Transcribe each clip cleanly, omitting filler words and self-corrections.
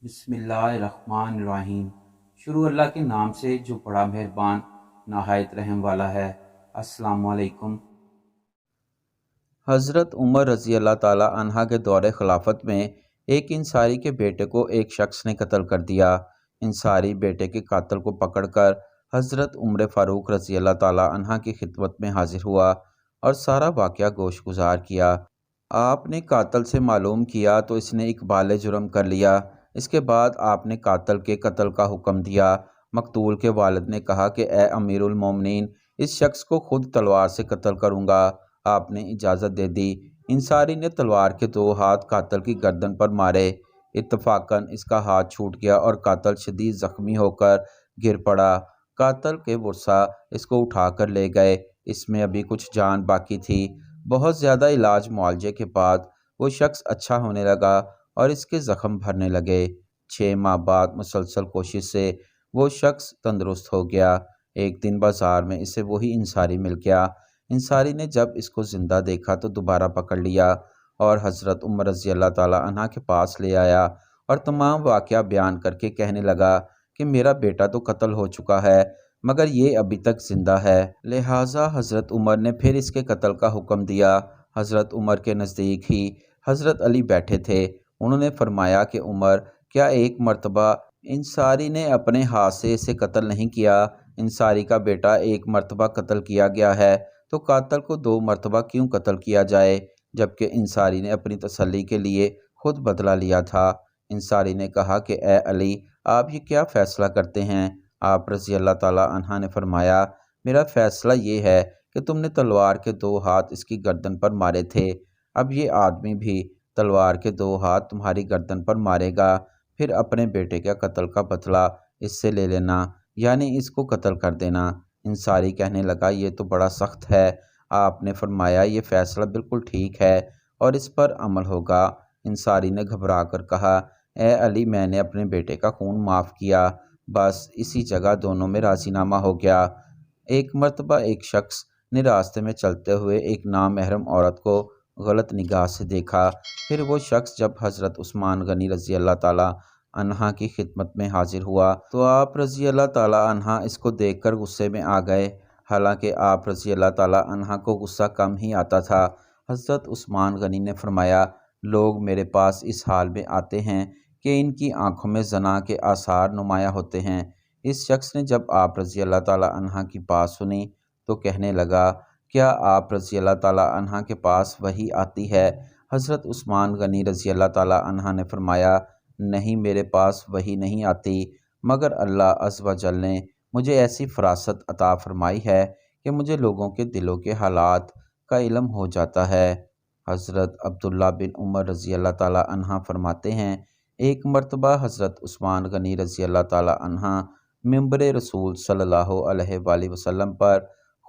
بسم اللہ الرحمن الرحیم۔ شروع اللہ کے نام سے جو بڑا مہربان نہایت رحم والا ہے۔ السلام علیکم۔ حضرت عمر رضی اللہ تعالی عنہ کے دور خلافت میں ایک انصاری کے بیٹے کو ایک شخص نے قتل کر دیا۔ انصاری بیٹے کے قاتل کو پکڑ کر حضرت عمر فاروق رضی اللہ تعالی عنہ کی خدمت میں حاضر ہوا اور سارا واقعہ گوش گزار کیا۔ آپ نے قاتل سے معلوم کیا تو اس نے اقبال جرم کر لیا۔ اس کے بعد آپ نے قاتل کے قتل کا حکم دیا۔ مقتول کے والد نے کہا کہ اے امیر المومنین، اس شخص کو خود تلوار سے قتل کروں گا۔ آپ نے اجازت دے دی۔ انصاری نے تلوار کے 2 ہاتھ قاتل کی گردن پر مارے۔ اتفاقاً اس کا ہاتھ چھوٹ گیا اور قاتل شدید زخمی ہو کر گر پڑا۔ قاتل کے ورثاء اس کو اٹھا کر لے گئے۔ اس میں ابھی کچھ جان باقی تھی۔ بہت زیادہ علاج معالجے کے بعد وہ شخص اچھا ہونے لگا اور اس کے زخم بھرنے لگے۔ 6 ماہ بعد مسلسل کوشش سے وہ شخص تندرست ہو گیا۔ ایک دن بازار میں اسے وہی انصاری مل گیا۔ انصاری نے جب اس کو زندہ دیکھا تو دوبارہ پکڑ لیا اور حضرت عمر رضی اللہ تعالی عنہ کے پاس لے آیا اور تمام واقعہ بیان کر کے کہنے لگا کہ میرا بیٹا تو قتل ہو چکا ہے مگر یہ ابھی تک زندہ ہے، لہٰذا حضرت عمر نے پھر اس کے قتل کا حکم دیا۔ حضرت عمر کے نزدیک ہی حضرت علی بیٹھے تھے۔ انہوں نے فرمایا کہ عمر، کیا ایک مرتبہ انصاری نے اپنے ہاتھ سے اسے قتل نہیں کیا؟ انصاری کا بیٹا ایک مرتبہ قتل کیا گیا ہے تو قاتل کو 2 مرتبہ کیوں قتل کیا جائے، جبکہ انصاری نے اپنی تسلی کے لیے خود بدلہ لیا تھا۔ انصاری نے کہا کہ اے علی، آپ یہ کیا فیصلہ کرتے ہیں؟ آپ رضی اللہ تعالی عنہ نے فرمایا، میرا فیصلہ یہ ہے کہ تم نے تلوار کے 2 ہاتھ اس کی گردن پر مارے تھے، اب یہ آدمی بھی تلوار کے 2 ہاتھ تمہاری گردن پر مارے گا، پھر اپنے بیٹے کے قتل کا بدلہ اس سے لے لینا، یعنی اس کو قتل کر دینا۔ انصاری کہنے لگا، یہ تو بڑا سخت ہے۔ آپ نے فرمایا، یہ فیصلہ بالکل ٹھیک ہے اور اس پر عمل ہوگا۔ انصاری نے گھبرا کر کہا، اے علی، میں نے اپنے بیٹے کا خون معاف کیا، بس اسی جگہ دونوں میں راضی نامہ ہو گیا۔ ایک مرتبہ ایک شخص نے راستے میں چلتے ہوئے ایک نامحرم عورت کو غلط نگاہ سے دیکھا۔ پھر وہ شخص جب حضرت عثمان غنی رضی اللہ تعالی عنہ کی خدمت میں حاضر ہوا تو آپ رضی اللہ تعالی عنہ اس کو دیکھ کر غصے میں آ گئے، حالانکہ آپ رضی اللہ تعالی عنہ کو غصہ کم ہی آتا تھا۔ حضرت عثمان غنی نے فرمایا، لوگ میرے پاس اس حال میں آتے ہیں کہ ان کی آنکھوں میں زنا کے آثار نمایاں ہوتے ہیں۔ اس شخص نے جب آپ رضی اللہ تعالی عنہ کی بات سنی تو کہنے لگا، کیا آپ رضی اللہ تعالی عنہ کے پاس وحی آتی ہے؟ حضرت عثمان غنی رضی اللہ تعالی عنہ نے فرمایا، نہیں، میرے پاس وحی نہیں آتی، مگر اللہ عز و جل نے مجھے ایسی فراست عطا فرمائی ہے کہ مجھے لوگوں کے دلوں کے حالات کا علم ہو جاتا ہے۔ حضرت عبداللہ بن عمر رضی اللہ تعالی عنہ فرماتے ہیں، ایک مرتبہ حضرت عثمان غنی رضی اللہ تعالی عنہ منبر رسول صلی اللہ علیہ وآلہ وسلم پر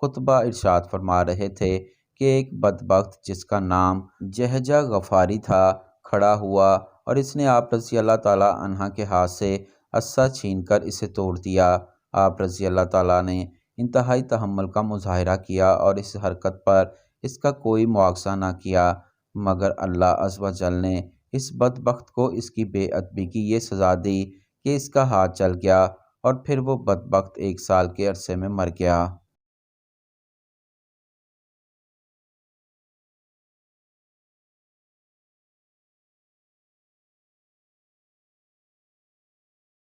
خطبہ ارشاد فرما رہے تھے کہ ایک بدبخت جس کا نام جہجہ غفاری تھا کھڑا ہوا اور اس نے آپ رضی اللہ تعالی عنہ کے ہاتھ سے عصا چھین کر اسے توڑ دیا۔ آپ رضی اللہ تعالیٰ نے انتہائی تحمل کا مظاہرہ کیا اور اس حرکت پر اس کا کوئی مواخذہ نہ کیا، مگر اللہ عز و جل نے اس بدبخت کو اس کی بے ادبی کی یہ سزا دی کہ اس کا ہاتھ جل گیا اور پھر وہ بدبخت 1 سال کے عرصے میں مر گیا۔